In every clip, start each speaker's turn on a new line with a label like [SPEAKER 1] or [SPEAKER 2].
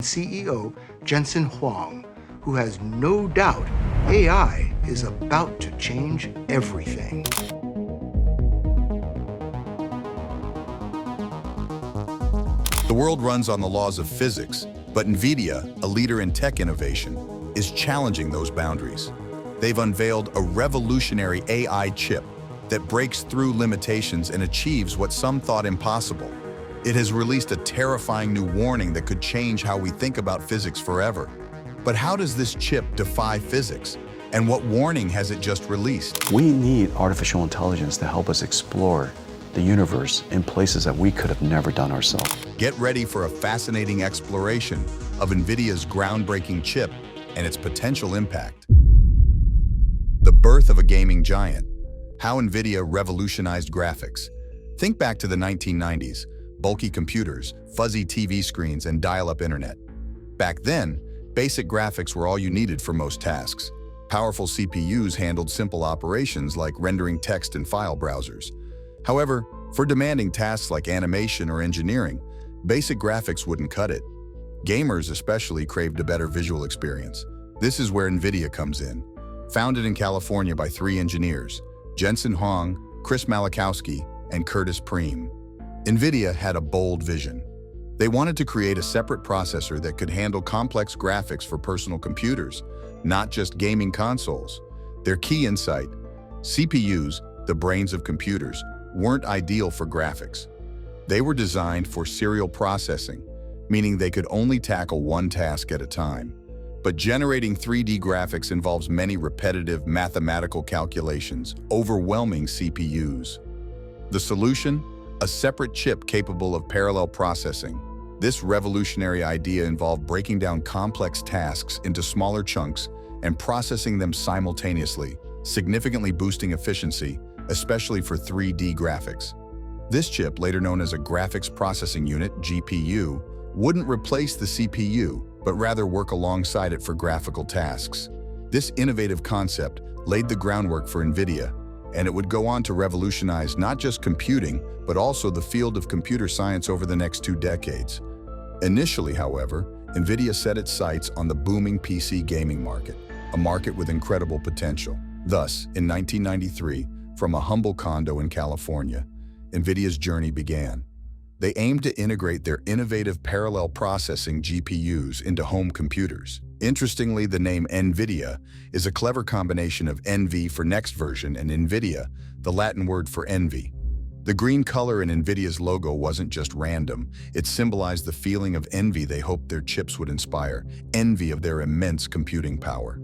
[SPEAKER 1] CEO Jensen Huang, who has no doubt AI is about to change everything.
[SPEAKER 2] The world runs on the laws of physics, but Nvidia, a leader in tech innovation, is challenging those boundaries. They've unveiled a revolutionary AI chip that breaks through limitations and achieves what some thought impossible. It has released a terrifying new warning that could change how we think about physics forever. But how does this chip defy physics? And what warning has it just released?
[SPEAKER 3] We need artificial intelligence to help us explore the universe in places that we could have never done ourselves.
[SPEAKER 2] Get ready for a fascinating exploration of Nvidia's groundbreaking chip and its potential impact. The birth of a gaming giant. How Nvidia revolutionized graphics. Think back to the 1990s, bulky computers, fuzzy TV screens, and dial-up internet. Back then, basic graphics were all you needed for most tasks. Powerful CPUs handled simple operations like rendering text in file browsers. However, for demanding tasks like animation or engineering, basic graphics wouldn't cut it. Gamers especially craved a better visual experience. This is where Nvidia comes in. Founded in California by 3 engineers, Jensen Huang, Chris Malachowski, and Curtis Preem. Nvidia had a bold vision. They wanted to create a separate processor that could handle complex graphics for personal computers, not just gaming consoles. Their key insight: CPUs, the brains of computers, weren't ideal for graphics. They were designed for serial processing, meaning they could only tackle one task at a time. But generating 3D graphics involves many repetitive mathematical calculations, overwhelming CPUs. The solution? A separate chip capable of parallel processing. This revolutionary idea involved breaking down complex tasks into smaller chunks and processing them simultaneously, significantly boosting efficiency, especially for 3D graphics. This chip, later known as a graphics processing unit, GPU, wouldn't replace the CPU, but rather work alongside it for graphical tasks. This innovative concept laid the groundwork for Nvidia, and it would go on to revolutionize not just computing, but also the field of computer science over the next 2 decades. Initially, however, Nvidia set its sights on the booming PC gaming market, a market with incredible potential. Thus, in 1993, from a humble condo in California, Nvidia's journey began. They aimed to integrate their innovative parallel processing GPUs into home computers. Interestingly, the name Nvidia is a clever combination of NV for next version and Nvidia, the Latin word for envy. The green color in Nvidia's logo wasn't just random, it symbolized the feeling of envy they hoped their chips would inspire, envy of their immense computing power.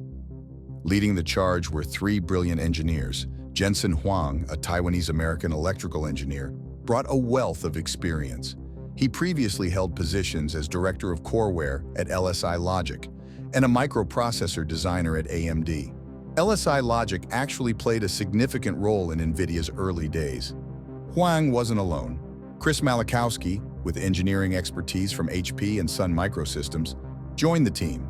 [SPEAKER 2] Leading the charge were 3 brilliant engineers. Jensen Huang, a Taiwanese-American electrical engineer, brought a wealth of experience. He previously held positions as director of coreware at LSI Logic and a microprocessor designer at AMD. LSI Logic actually played a significant role in Nvidia's early days. Huang wasn't alone. Chris Malachowski, with engineering expertise from HP and Sun Microsystems, joined the team.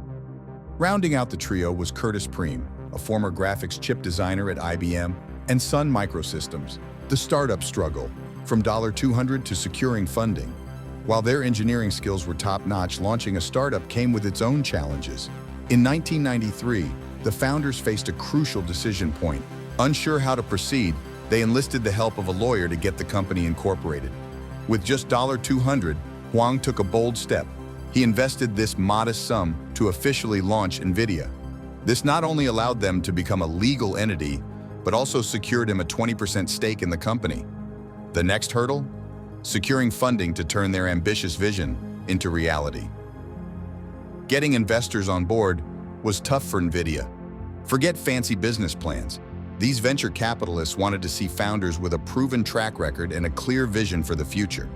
[SPEAKER 2] Rounding out the trio was Curtis Preem, a former graphics chip designer at IBM and Sun Microsystems. The startup struggle, from $200 to securing funding. While their engineering skills were top-notch, launching a startup came with its own challenges. In 1993, the founders faced a crucial decision point. Unsure how to proceed, they enlisted the help of a lawyer to get the company incorporated. With just $200, Huang took a bold step. He invested this modest sum to officially launch Nvidia. This not only allowed them to become a legal entity, but also secured him a 20% stake in the company. The next hurdle? Securing funding to turn their ambitious vision into reality. Getting investors on board was tough for Nvidia. Forget fancy business plans. These venture capitalists wanted to see founders with a proven track record and a clear vision for the future.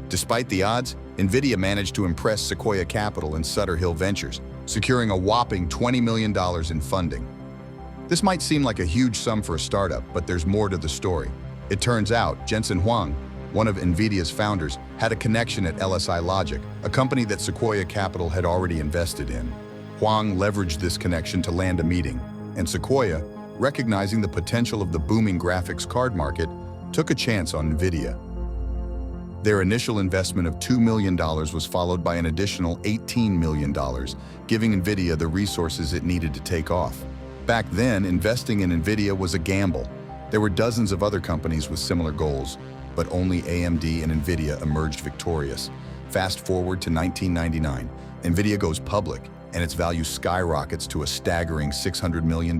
[SPEAKER 2] Despite the odds, Nvidia managed to impress Sequoia Capital and Sutter Hill Ventures, securing a whopping $20 million in funding. This might seem like a huge sum for a startup, but there's more to the story. It turns out Jensen Huang, one of Nvidia's founders, had a connection at LSI Logic, a company that Sequoia Capital had already invested in. Huang leveraged this connection to land a meeting, and Sequoia, recognizing the potential of the booming graphics card market, took a chance on Nvidia. Their initial investment of $2 million was followed by an additional $18 million, giving Nvidia the resources it needed to take off. Back then, investing in Nvidia was a gamble. There were dozens of other companies with similar goals, but only AMD and Nvidia emerged victorious. Fast forward to 1999, Nvidia goes public, and its value skyrockets to a staggering $600 million.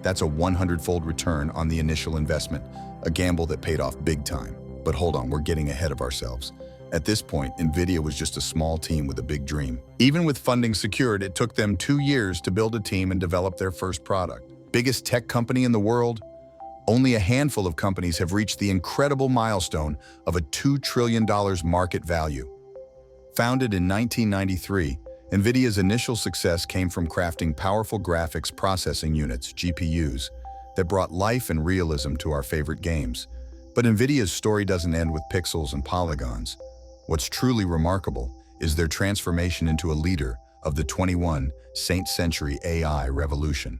[SPEAKER 2] That's a 100-fold return on the initial investment, a gamble that paid off big time. But hold on, we're getting ahead of ourselves. At this point, Nvidia was just a small team with a big dream. Even with funding secured, it took them 2 years to build a team and develop their first product. Biggest tech company in the world? Only a handful of companies have reached the incredible milestone of a $2 trillion market value. Founded in 1993, Nvidia's initial success came from crafting powerful graphics processing units, GPUs, that brought life and realism to our favorite games. But Nvidia's story doesn't end with pixels and polygons. What's truly remarkable is their transformation into a leader of the 21st century AI revolution.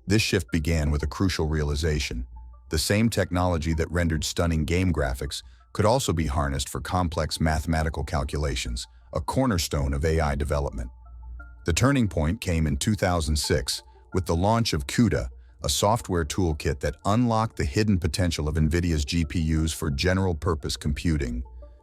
[SPEAKER 2] This shift began with a crucial realization. The same technology that rendered stunning game graphics could also be harnessed for complex mathematical calculations, a cornerstone of AI development. The turning point came in 2006 with the launch of CUDA, a software toolkit that unlocked the hidden potential of Nvidia's GPUs for general-purpose computing.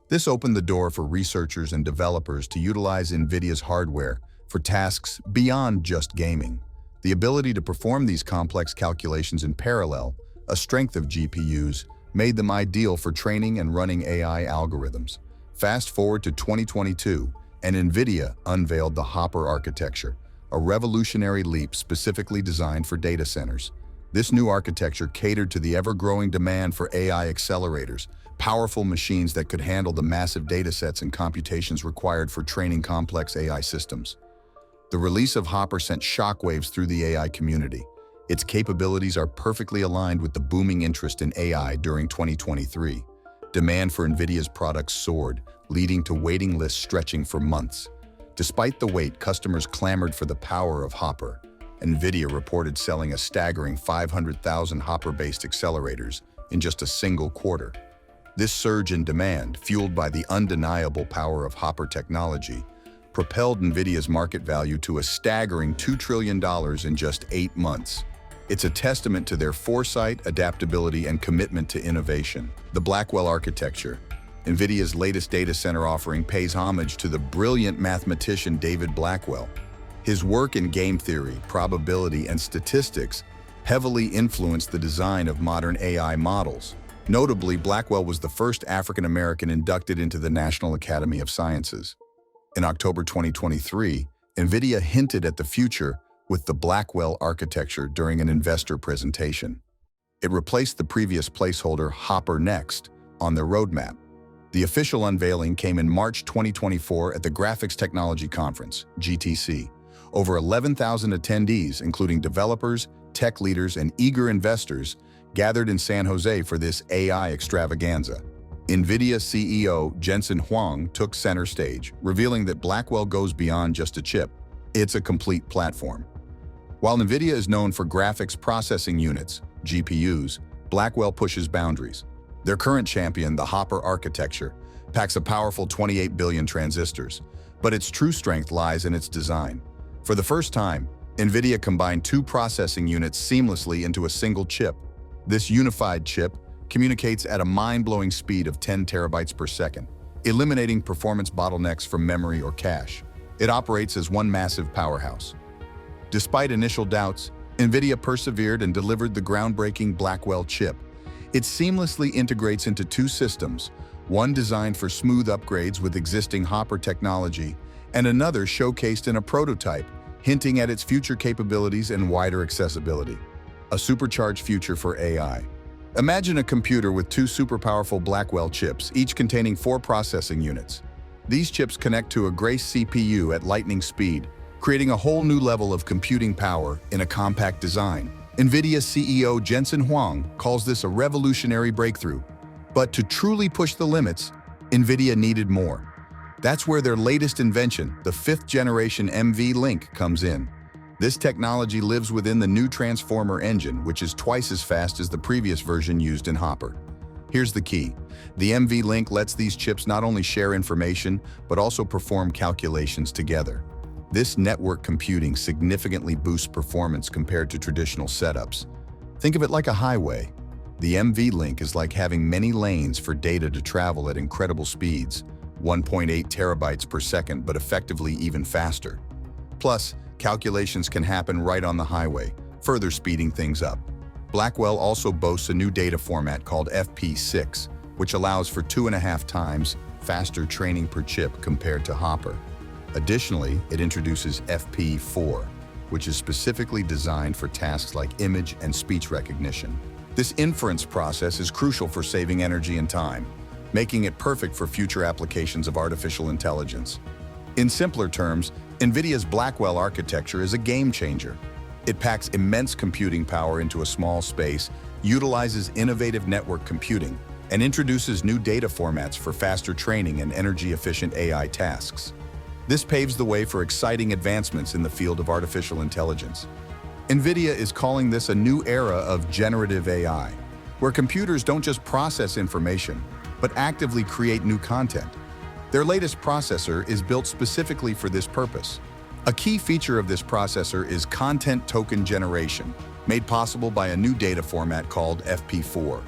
[SPEAKER 2] This opened the door for researchers and developers to utilize Nvidia's hardware for tasks beyond just gaming. The ability to perform these complex calculations in parallel, a strength of GPUs, made them ideal for training and running AI algorithms. Fast forward to 2022, and Nvidia unveiled the Hopper architecture, a revolutionary leap specifically designed for data centers. This new architecture catered to the ever-growing demand for AI accelerators, powerful machines that could handle the massive datasets and computations required for training complex AI systems. The release of Hopper sent shockwaves through the AI community. Its capabilities are perfectly aligned with the booming interest in AI during 2023. Demand for Nvidia's products soared, leading to waiting lists stretching for months. Despite the wait, customers clamored for the power of Hopper. Nvidia reported selling a staggering 500,000 Hopper-based accelerators in just a single quarter. This surge in demand, fueled by the undeniable power of Hopper technology, propelled Nvidia's market value to a staggering $2 trillion in just 8 months. It's a testament to their foresight, adaptability, and commitment to innovation. The Blackwell architecture, Nvidia's latest data center offering, pays homage to the brilliant mathematician David Blackwell. His work in game theory, probability, and statistics heavily influenced the design of modern AI models. Notably, Blackwell was the first African-American inducted into the National Academy of Sciences. In October 2023, Nvidia hinted at the future with the Blackwell architecture during an investor presentation. It replaced the previous placeholder Hopper Next on their roadmap. The official unveiling came in March 2024 at the Graphics Technology Conference, GTC. Over 11,000 attendees, including developers, tech leaders, and eager investors, gathered in San Jose for this AI extravaganza. Nvidia CEO Jensen Huang took center stage, revealing that Blackwell goes beyond just a chip. It's a complete platform. While Nvidia is known for graphics processing units, GPUs, Blackwell pushes boundaries. Their current champion, the Hopper architecture, packs a powerful 28 billion transistors, but its true strength lies in its design. For the first time, Nvidia combined 2 processing units seamlessly into a single chip. This unified chip communicates at a mind-blowing speed of 10 terabytes per second, eliminating performance bottlenecks from memory or cache. It operates as one massive powerhouse. Despite initial doubts, Nvidia persevered and delivered the groundbreaking Blackwell chip. It seamlessly integrates into 2 systems, one designed for smooth upgrades with existing Hopper technology, and another showcased in a prototype, hinting at its future capabilities and wider accessibility. A supercharged future for AI. Imagine a computer with 2 super powerful Blackwell chips, each containing 4 processing units. These chips connect to a Grace CPU at lightning speed, creating a whole new level of computing power in a compact design. Nvidia CEO Jensen Huang calls this a revolutionary breakthrough. But to truly push the limits, Nvidia needed more. That's where their latest invention, the 5th generation NVLink, comes in. This technology lives within the new Transformer engine, which is twice as fast as the previous version used in Hopper. Here's the key. The NVLink lets these chips not only share information, but also perform calculations together. This network computing significantly boosts performance compared to traditional setups. Think of it like a highway. The NVLink is like having many lanes for data to travel at incredible speeds, 1.8 terabytes per second, but effectively even faster. Plus, calculations can happen right on the highway, further speeding things up. Blackwell also boasts a new data format called FP6, which allows for 2.5 times faster training per chip compared to Hopper. Additionally, it introduces FP4, which is specifically designed for tasks like image and speech recognition. This inference process is crucial for saving energy and time, making it perfect for future applications of artificial intelligence. In simpler terms, Nvidia's Blackwell architecture is a game changer. It packs immense computing power into a small space, utilizes innovative network computing, and introduces new data formats for faster training and energy-efficient AI tasks. This paves the way for exciting advancements in the field of artificial intelligence. Nvidia is calling this a new era of generative AI, where computers don't just process information, but actively create new content. Their latest processor is built specifically for this purpose. A key feature of this processor is content token generation, made possible by a new data format called FP4.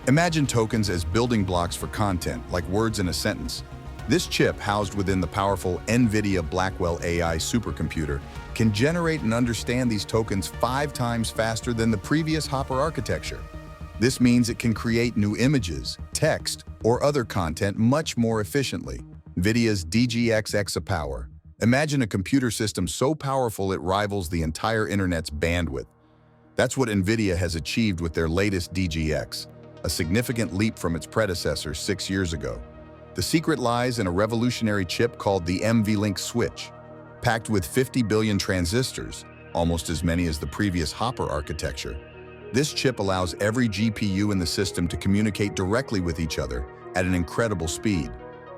[SPEAKER 2] Imagine tokens as building blocks for content, like words in a sentence. This chip, housed within the powerful Nvidia Blackwell AI supercomputer, can generate and understand these tokens 5 times faster than the previous Hopper architecture. This means it can create new images, text, or other content much more efficiently. NVIDIA's DGX exapower. Imagine a computer system so powerful it rivals the entire internet's bandwidth. That's what NVIDIA has achieved with their latest DGX, a significant leap from its predecessor 6 years ago. The secret lies in a revolutionary chip called the NVLink switch. Packed with 50 billion transistors, almost as many as the previous Hopper architecture, this chip allows every GPU in the system to communicate directly with each other at an incredible speed,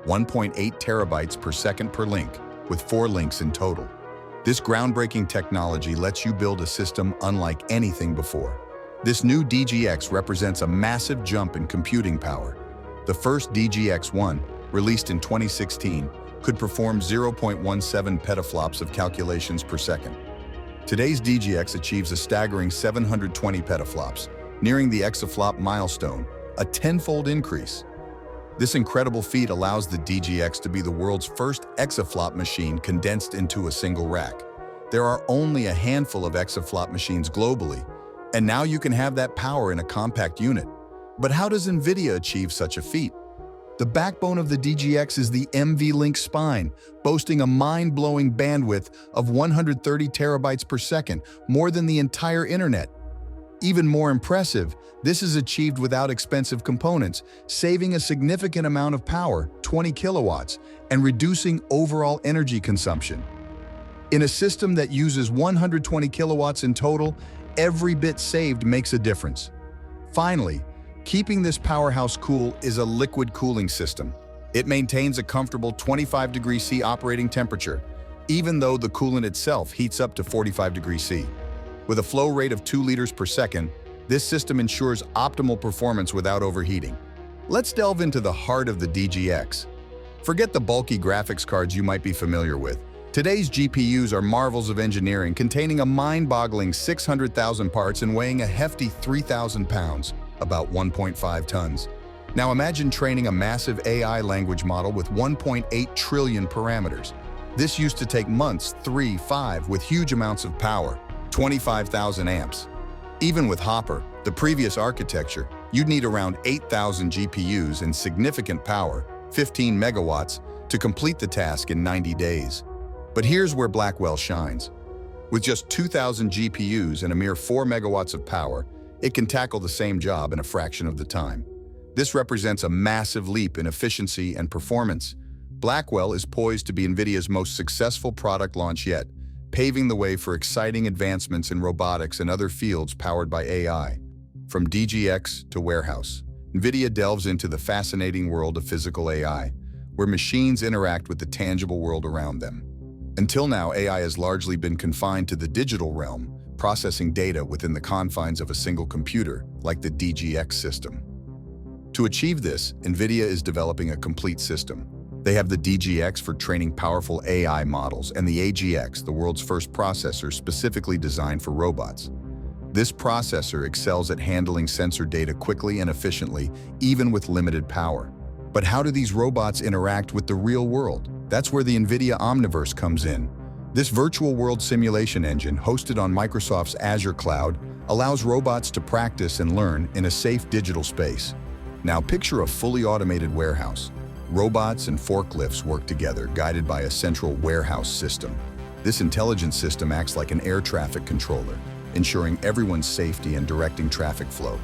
[SPEAKER 2] 1.8 terabytes per second per link, with 4 links in total. This groundbreaking technology lets you build a system unlike anything before. This new DGX represents a massive jump in computing power. The first DGX-1, released in 2016, could perform 0.17 petaflops of calculations per second. Today's DGX achieves a staggering 720 petaflops, nearing the exaflop milestone, a 10-fold increase. This incredible feat allows the DGX to be the world's first exaflop machine condensed into a single rack. There are only a handful of exaflop machines globally, and now you can have that power in a compact unit. But how does NVIDIA achieve such a feat? The backbone of the DGX is the NVLink spine, boasting a mind-blowing bandwidth of 130 terabytes per second, more than the entire internet. Even more impressive, this is achieved without expensive components, saving a significant amount of power, 20 kilowatts, and reducing overall energy consumption. In a system that uses 120 kilowatts in total, every bit saved makes a difference. Finally, keeping this powerhouse cool is a liquid cooling system. It maintains a comfortable 25 degrees C operating temperature, even though the coolant itself heats up to 45 degrees C. With a flow rate of 2 liters per second, this system ensures optimal performance without overheating. Let's delve into the heart of the DGX. Forget the bulky graphics cards you might be familiar with. Today's GPUs are marvels of engineering, containing a mind-boggling 600,000 parts and weighing a hefty 3,000 pounds. About 1.5 tons. Now imagine training a massive AI language model with 1.8 trillion parameters. This used to take months, 5, with huge amounts of power, 25,000 amps. Even with Hopper, the previous architecture, you'd need around 8,000 GPUs and significant power, 15 megawatts, to complete the task in 90 days. But here's where Blackwell shines. With just 2,000 GPUs and a mere 4 megawatts of power, it can tackle the same job in a fraction of the time. This represents a massive leap in efficiency and performance. Blackwell is poised to be NVIDIA's most successful product launch yet, paving the way for exciting advancements in robotics and other fields powered by AI. From DGX to warehouse, NVIDIA delves into the fascinating world of physical AI, where machines interact with the tangible world around them. Until now, AI has largely been confined to the digital realm, processing data within the confines of a single computer, like the DGX system. To achieve this, Nvidia is developing a complete system. They have the DGX for training powerful AI models and the AGX, the world's first processor specifically designed for robots. This processor excels at handling sensor data quickly and efficiently, even with limited power. But how do these robots interact with the real world? That's where the Nvidia Omniverse comes in. This virtual world simulation engine, hosted on Microsoft's Azure cloud, allows robots to practice and learn in a safe digital space. Now picture a fully automated warehouse. Robots and forklifts work together, guided by a central warehouse system. This intelligent system acts like an air traffic controller, ensuring everyone's safety and directing traffic flow.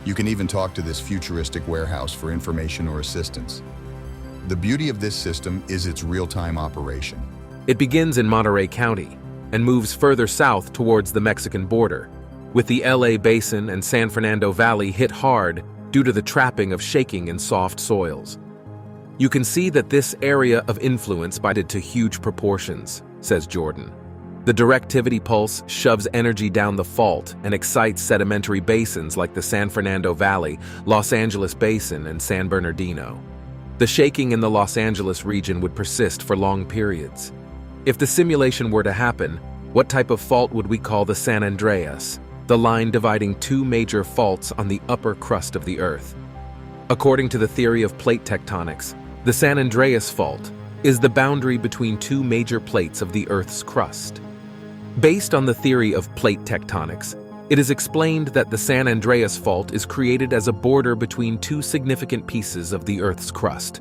[SPEAKER 2] You can even talk to this futuristic warehouse for information or assistance. The beauty of this system is its real-time operation.
[SPEAKER 4] It begins in Monterey County and moves further south towards the Mexican border, with the LA Basin and San Fernando Valley hit hard due to the trapping of shaking in soft soils. You can see that this area of influence bited to huge proportions, says Jordan. The directivity pulse shoves energy down the fault and excites sedimentary basins like the San Fernando Valley, Los Angeles Basin, and San Bernardino. The shaking in the Los Angeles region would persist for long periods. If the simulation were to happen, what type of fault would we call the San Andreas, the line dividing two major faults on the upper crust of the Earth? According to the theory of plate tectonics, the San Andreas Fault is the boundary between two major plates of the Earth's crust. Based on the theory of plate tectonics, it is explained that the San Andreas Fault is created as a border between two significant pieces of the Earth's crust,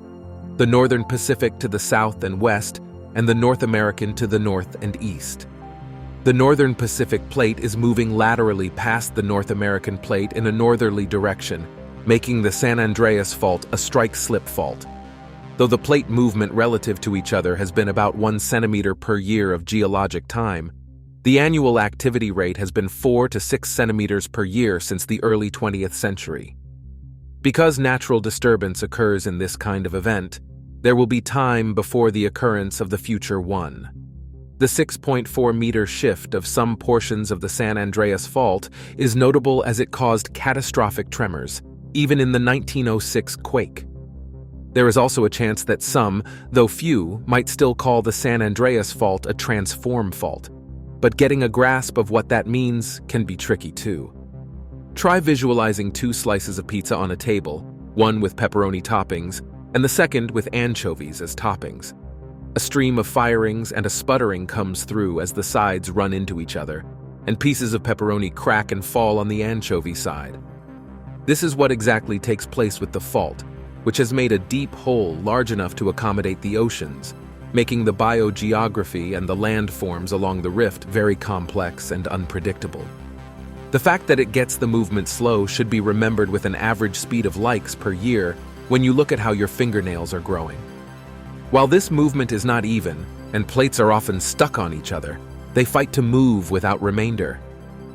[SPEAKER 4] the Northern Pacific to the south and west, and the North American to the north and east. The Northern Pacific Plate is moving laterally past the North American Plate in a northerly direction, making the San Andreas Fault a strike-slip fault. Though the plate movement relative to each other has been about 1 centimeter per year of geologic time, the annual activity rate has been 4 to 6 centimeters per year since the early 20th century. Because natural disturbance occurs in this kind of event, there will be time before the occurrence of the future one. The 6.4-meter shift of some portions of the San Andreas Fault is notable as it caused catastrophic tremors, even in the 1906 quake. There is also a chance that some, though few, might still call the San Andreas Fault a transform fault, but getting a grasp of what that means can be tricky too. Try visualizing 2 slices of pizza on a table, one with pepperoni toppings, and the second with anchovies as toppings. A stream of firings and a sputtering comes through as the sides run into each other, and pieces of pepperoni crack and fall on the anchovy side. This is what exactly takes place with the fault, which has made a deep hole large enough to accommodate the oceans, making the biogeography and the landforms along the rift very complex and unpredictable. The fact that it gets the movement slow should be remembered with an average speed of likes per year when you look at how your fingernails are growing. While this movement is not even, and plates are often stuck on each other, they fight to move without remainder.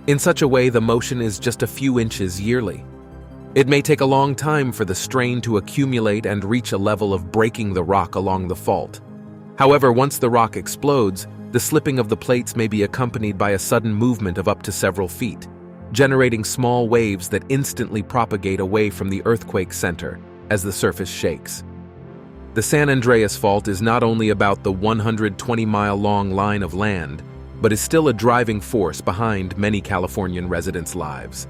[SPEAKER 4] In such a way, the motion is just a few inches yearly. It may take a long time for the strain to accumulate and reach a level of breaking the rock along the fault. However, once the rock explodes, the slipping of the plates may be accompanied by a sudden movement of up to several feet, generating small waves that instantly propagate away from the earthquake center as the surface shakes. The San Andreas Fault is not only about the 120-mile-long line of land, but is still a driving force behind many Californian residents' lives.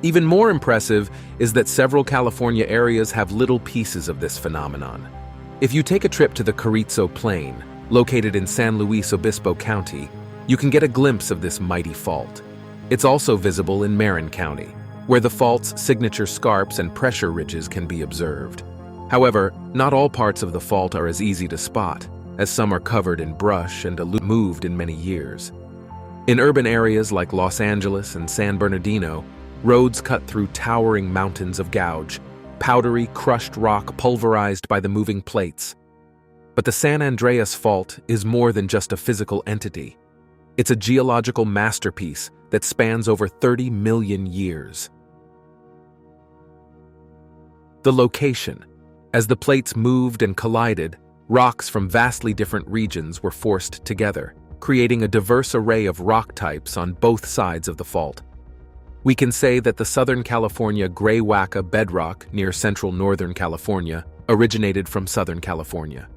[SPEAKER 4] Even more impressive is that several California areas have little pieces of this phenomenon. If you take a trip to the Carrizo Plain, located in San Luis Obispo County, you can get a glimpse of this mighty fault. It's also visible in Marin County, where the fault's signature scarps and pressure ridges can be observed. However, not all parts of the fault are as easy to spot, as some are covered in brush and moved in many years. In urban areas like Los Angeles and San Bernardino, roads cut through towering mountains of gouge, powdery, crushed rock pulverized by the moving plates. But the San Andreas Fault is more than just a physical entity. It's a geological masterpiece that spans over 30 million years. The location. As the plates moved and collided, rocks from vastly different regions were forced together, creating a diverse array of rock types on both sides of the fault. We can say that the Southern California gray wacka bedrock near central Northern California originated from Southern California.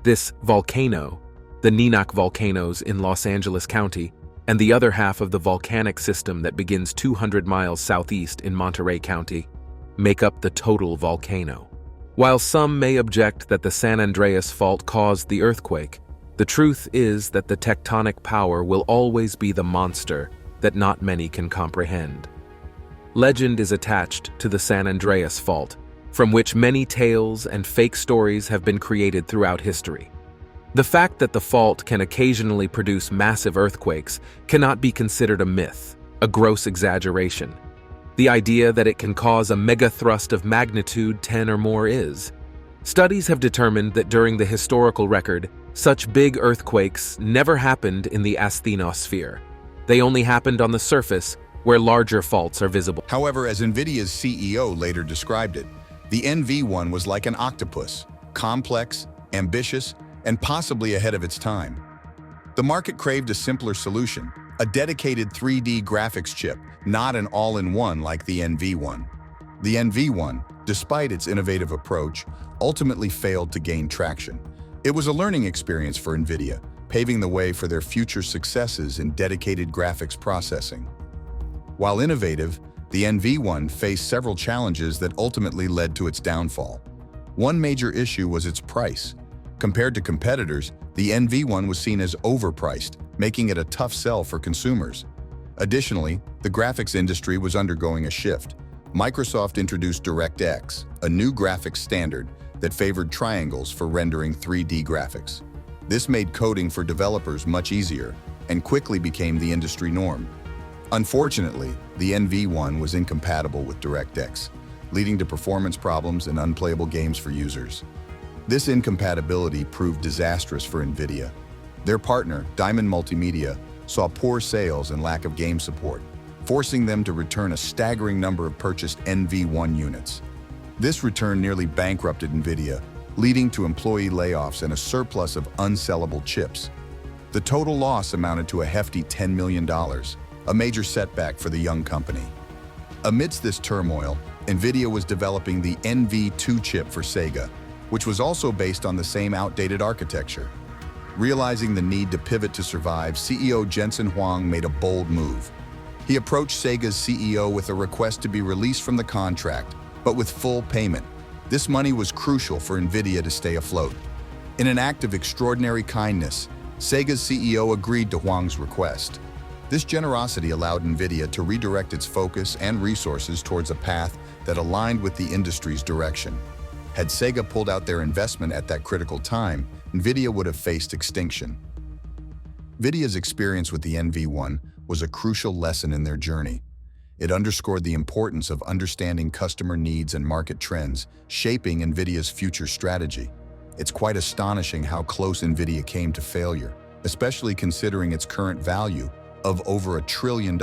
[SPEAKER 4] This volcano, the Neenach volcanoes in Los Angeles County, and the other half of the volcanic system that begins 200 miles southeast in Monterey County, make up the total volcano. While some may object that the San Andreas Fault caused the earthquake, the truth is that the tectonic power will always be the monster that not many can comprehend. Legend is attached to the San Andreas Fault, from which many tales and fake stories have been created throughout history. The fact that the fault can occasionally produce massive earthquakes cannot be considered a myth, a gross exaggeration. The idea that it can cause a megathrust of magnitude 10 or more is. Studies have determined that during the historical record, such big earthquakes never happened in the asthenosphere. They only happened on the surface, where larger faults are visible.
[SPEAKER 2] However, as Nvidia's CEO later described it, the NV1 was like an octopus, complex, ambitious, and possibly ahead of its time. The market craved a simpler solution, a dedicated 3D graphics chip, not an all-in-one like the NV1. The NV1, despite its innovative approach, ultimately failed to gain traction. It was a learning experience for Nvidia, paving the way for their future successes in dedicated graphics processing. While innovative, the NV1 faced several challenges that ultimately led to its downfall. One major issue was its price. Compared to competitors, the NV1 was seen as overpriced, making it a tough sell for consumers. Additionally, the graphics industry was undergoing a shift. Microsoft introduced DirectX, a new graphics standard that favored triangles for rendering 3D graphics. This made coding for developers much easier and quickly became the industry norm. Unfortunately, the NV1 was incompatible with DirectX, leading to performance problems and unplayable games for users. This incompatibility proved disastrous for Nvidia. Their partner, Diamond Multimedia, saw poor sales and lack of game support, forcing them to return a staggering number of purchased NV1 units. This return nearly bankrupted Nvidia, leading to employee layoffs and a surplus of unsellable chips. The total loss amounted to a hefty $10 million, a major setback for the young company. Amidst this turmoil, Nvidia was developing the NV2 chip for Sega, which was also based on the same outdated architecture. Realizing the need to pivot to survive, CEO Jensen Huang made a bold move. He approached Sega's CEO with a request to be released from the contract, but with full payment. This money was crucial for Nvidia to stay afloat. In an act of extraordinary kindness, Sega's CEO agreed to Huang's request. This generosity allowed Nvidia to redirect its focus and resources towards a path that aligned with the industry's direction. Had Sega pulled out their investment at that critical time, Nvidia would have faced extinction. Nvidia's experience with the NV1 was a crucial lesson in their journey. It underscored the importance of understanding customer needs and market trends, shaping Nvidia's future strategy. It's quite astonishing how close Nvidia came to failure, especially considering its current value of over $1 trillion.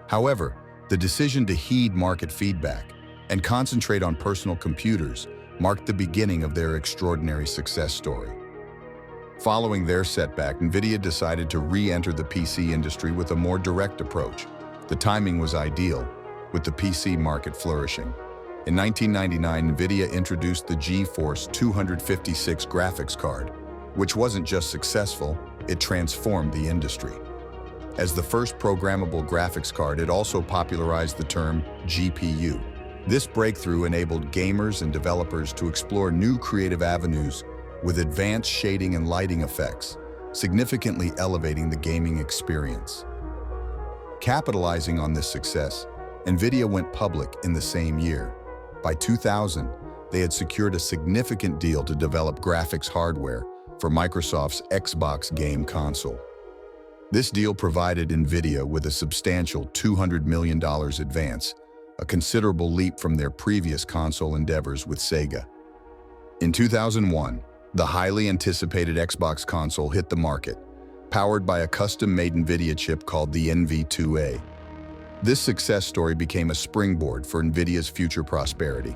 [SPEAKER 2] However, the decision to heed market feedback and concentrate on personal computers marked the beginning of their extraordinary success story. Following their setback, Nvidia decided to re-enter the PC industry with a more direct approach. The timing was ideal, with the PC market flourishing. In 1999, Nvidia introduced the GeForce 256 graphics card, which wasn't just successful, it transformed the industry. As the first programmable graphics card, it also popularized the term GPU. This breakthrough enabled gamers and developers to explore new creative avenues with advanced shading and lighting effects, significantly elevating the gaming experience. Capitalizing on this success, Nvidia went public in the same year. By 2000, they had secured a significant deal to develop graphics hardware for Microsoft's Xbox game console. This deal provided Nvidia with a substantial $200 million advance, a considerable leap from their previous console endeavors with Sega. In 2001, the highly anticipated Xbox console hit the market, powered by a custom-made Nvidia chip called the NV2A. This success story became a springboard for Nvidia's future prosperity.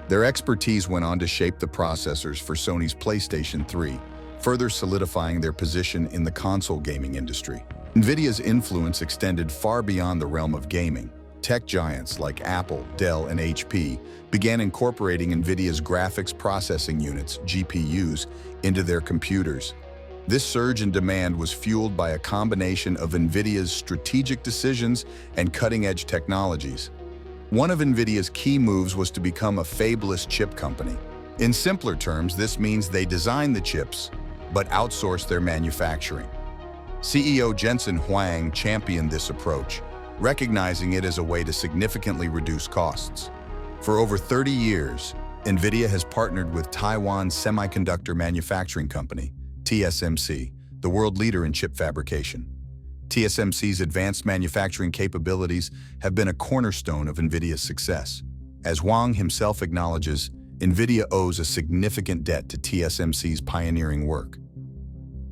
[SPEAKER 2] Their expertise went on to shape the processors for Sony's PlayStation 3, further solidifying their position in the console gaming industry. Nvidia's influence extended far beyond the realm of gaming. Tech giants like Apple, Dell, and HP began incorporating Nvidia's graphics processing units, GPUs, into their computers. This surge in demand was fueled by a combination of Nvidia's strategic decisions and cutting-edge technologies. One of Nvidia's key moves was to become a fabless chip company. In simpler terms, this means they design the chips, but outsource their manufacturing. CEO Jensen Huang championed this approach, recognizing it as a way to significantly reduce costs. For over 30 years, Nvidia has partnered with Taiwan's semiconductor manufacturing company, TSMC, the world leader in chip fabrication. TSMC's advanced manufacturing capabilities have been a cornerstone of Nvidia's success. As Huang himself acknowledges, Nvidia owes a significant debt to TSMC's pioneering work.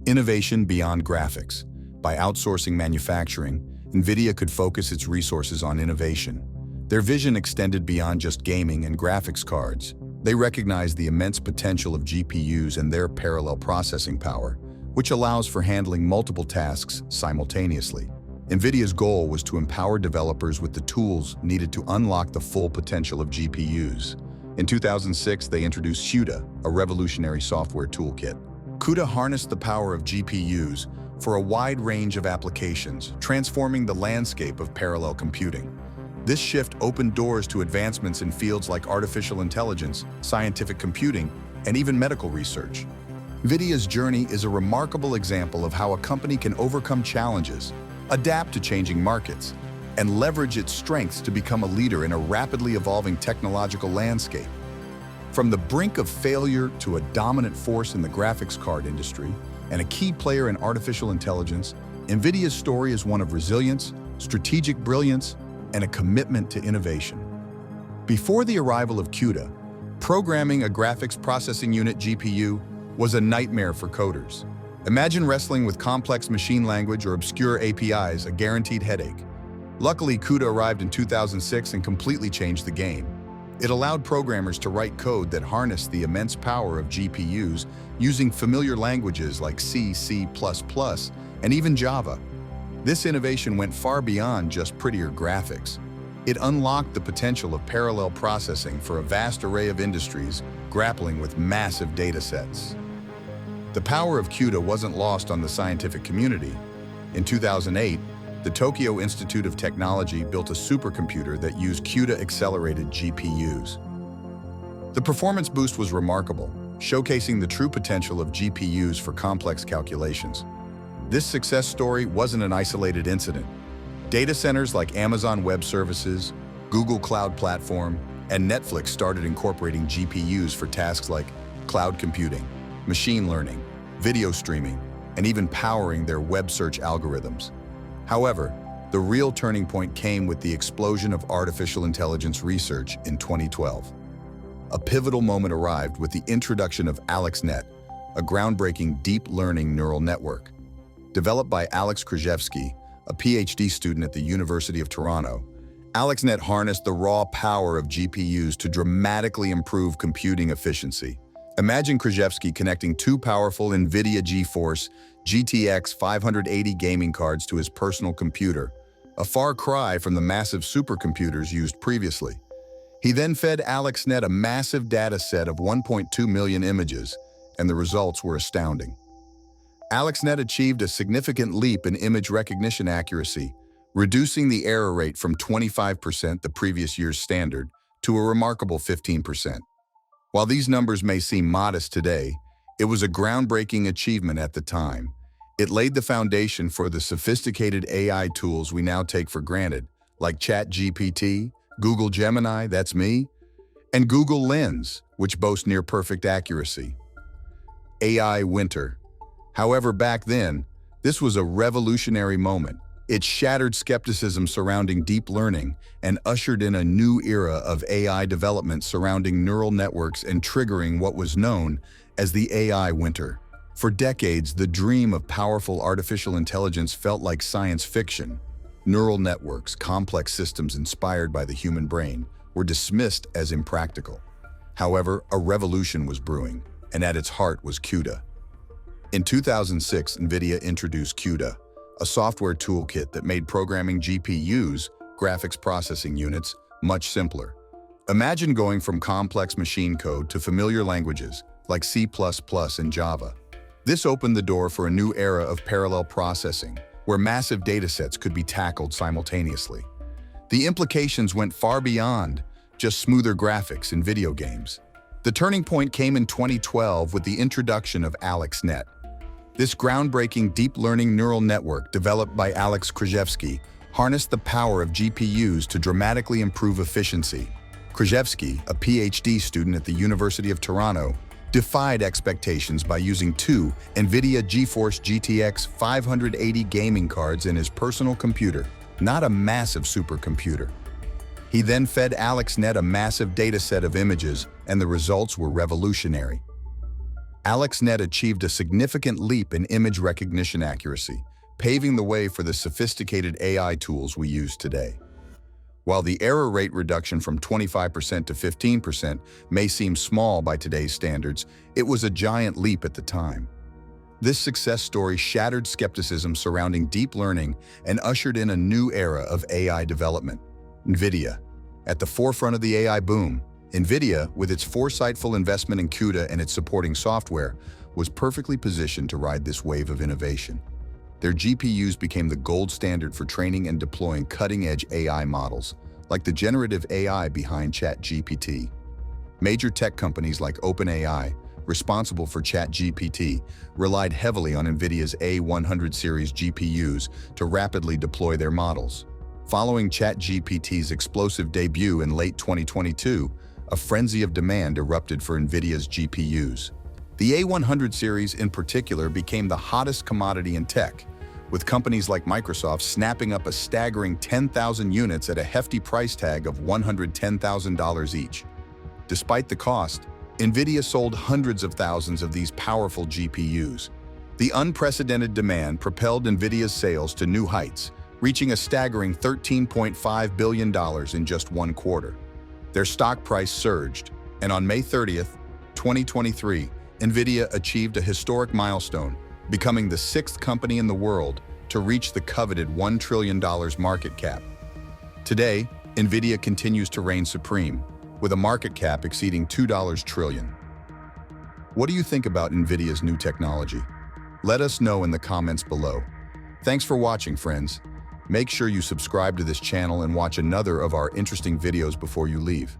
[SPEAKER 2] Innovation beyond graphics. By outsourcing manufacturing, Nvidia could focus its resources on innovation. Their vision extended beyond just gaming and graphics cards. They recognized the immense potential of GPUs and their parallel processing power, which allows for handling multiple tasks simultaneously. Nvidia's goal was to empower developers with the tools needed to unlock the full potential of GPUs. In 2006, they introduced CUDA, a revolutionary software toolkit. CUDA harnessed the power of GPUs for a wide range of applications, transforming the landscape of parallel computing. This shift opened doors to advancements in fields like artificial intelligence, scientific computing, and even medical research. NVIDIA's journey is a remarkable example of how a company can overcome challenges, adapt to changing markets, and leverage its strengths to become a leader in a rapidly evolving technological landscape. From the brink of failure to a dominant force in the graphics card industry and a key player in artificial intelligence, NVIDIA's story is one of resilience, strategic brilliance, and a commitment to innovation. Before the arrival of CUDA, programming a graphics processing unit GPU was a nightmare for coders. Imagine wrestling with complex machine language or obscure APIs, a guaranteed headache. Luckily, CUDA arrived in 2006 and completely changed the game. It allowed programmers to write code that harnessed the immense power of GPUs using familiar languages like C, C++, and even Java. This innovation went far beyond just prettier graphics. It unlocked the potential of parallel processing for a vast array of industries grappling with massive data sets. The power of CUDA wasn't lost on the scientific community. In 2008, the Tokyo Institute of Technology built a supercomputer that used CUDA-accelerated GPUs. The performance boost was remarkable, showcasing the true potential of GPUs for complex calculations. This success story wasn't an isolated incident. Data centers like Amazon Web Services, Google Cloud Platform, and Netflix started incorporating GPUs for tasks like cloud computing, machine learning, video streaming, and even powering their web search algorithms. However, the real turning point came with the explosion of artificial intelligence research in 2012. A pivotal moment arrived with the introduction of AlexNet, a groundbreaking deep learning neural network. Developed by Alex Krzyzewski, a PhD student at the University of Toronto, AlexNet harnessed the raw power of GPUs to dramatically improve computing efficiency. Imagine Krzyzewski connecting two powerful Nvidia GeForce GTX 580 gaming cards to his personal computer, a far cry from the massive supercomputers used previously. He then fed AlexNet a massive data set of 1.2 million images, and the results were astounding. AlexNet achieved a significant leap in image recognition accuracy, reducing the error rate from 25%, the previous year's standard, to a remarkable 15%. While these numbers may seem modest today, it was a groundbreaking achievement at the time. It laid the foundation for the sophisticated AI tools we now take for granted, like ChatGPT, Google Gemini, that's me, and Google Lens, which boast near-perfect accuracy. AI winter. However, back then, this was a revolutionary moment. It shattered skepticism surrounding deep learning and ushered in a new era of AI development surrounding neural networks and triggering what was known as the AI winter. For decades, the dream of powerful artificial intelligence felt like science fiction. Neural networks, complex systems inspired by the human brain, were dismissed as impractical. However, a revolution was brewing, and at its heart was CUDA. In 2006, NVIDIA introduced CUDA, a software toolkit that made programming GPUs, graphics processing units, much simpler. Imagine going from complex machine code to familiar languages like C++ and Java. This opened the door for a new era of parallel processing, where massive datasets could be tackled simultaneously. The implications went far beyond just smoother graphics in video games. The turning point came in 2012 with the introduction of AlexNet. This groundbreaking deep learning neural network developed by Alex Krzyzewski harnessed the power of GPUs to dramatically improve efficiency. Krzyzewski, a PhD student at the University of Toronto, defied expectations by using two Nvidia GeForce GTX 580 gaming cards in his personal computer, not a massive supercomputer. He then fed AlexNet a massive dataset of images, and the results were revolutionary. AlexNet achieved a significant leap in image recognition accuracy, paving the way for the sophisticated AI tools we use today. While the error rate reduction from 25% to 15% may seem small by today's standards, it was a giant leap at the time. This success story shattered skepticism surrounding deep learning and ushered in a new era of AI development. Nvidia. At the forefront of the AI boom, Nvidia, with its foresightful investment in CUDA and its supporting software, was perfectly positioned to ride this wave of innovation. Their GPUs became the gold standard for training and deploying cutting-edge AI models, like the generative AI behind ChatGPT. Major tech companies like OpenAI, responsible for ChatGPT, relied heavily on Nvidia's A100 series GPUs to rapidly deploy their models. Following ChatGPT's explosive debut in late 2022, a frenzy of demand erupted for Nvidia's GPUs. The A100 series in particular became the hottest commodity in tech, with companies like Microsoft snapping up a staggering 10,000 units at a hefty price tag of $110,000 each. Despite the cost, Nvidia sold hundreds of thousands of these powerful GPUs. The unprecedented demand propelled Nvidia's sales to new heights, reaching a staggering $13.5 billion in just one quarter. Their stock price surged, and on May 30th, 2023, Nvidia achieved a historic milestone, becoming the sixth company in the world to reach the coveted $1 trillion market cap. Today, Nvidia continues to reign supreme, with a market cap exceeding $2 trillion. What do you think about Nvidia's new technology? Let us know in the comments below. Thanks for watching, friends. Make sure you subscribe to this channel and watch another of our interesting videos before you leave.